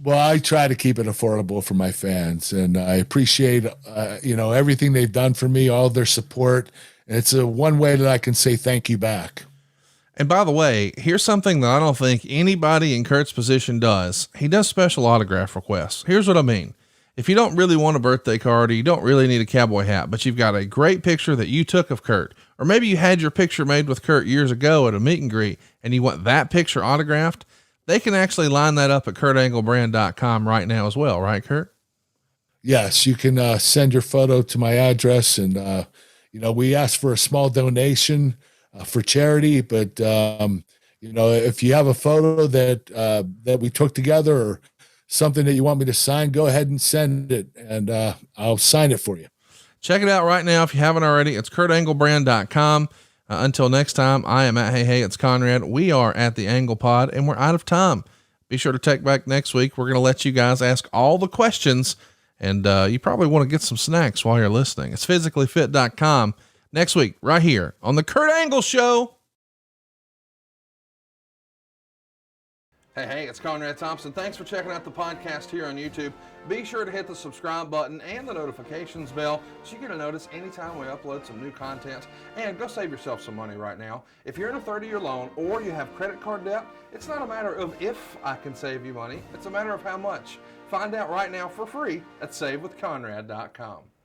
Well, I try to keep it affordable for my fans, and I appreciate, everything they've done for me, all their support. And it's one way that I can say thank you back. And by the way, here's something that I don't think anybody in Kurt's position does. He does special autograph requests. Here's what I mean. If you don't really want a birthday card, or you don't really need a cowboy hat, but you've got a great picture that you took of Kurt, or maybe you had your picture made with Kurt years ago at a meet and greet and you want that picture autographed, they can actually line that up at KurtAngleBrand.com right now as well. Right, Kurt? Yes. You can send your photo to my address, and, we ask for a small donation for charity, but if you have a photo that we took together, or something that you want me to sign, go ahead and send it, and I'll sign it for you. Check it out right now if you haven't already. It's KurtAngleBrand.com. Until next time, I am at Hey, it's Conrad. We are at the Angle Pod, and we're out of time. Be sure to check back next week. We're going to let you guys ask all the questions, and you probably want to get some snacks while you're listening. It's physicallyfit.com. Next week, right here on the Kurt Angle Show. Hey, it's Conrad Thompson. Thanks for checking out the podcast here on YouTube. Be sure to hit the subscribe button and the notifications bell so you get a notice anytime we upload some new content. And go save yourself some money right now. If you're in a 30-year loan or you have credit card debt, it's not a matter of if I can save you money. It's a matter of how much. Find out right now for free at SaveWithConrad.com.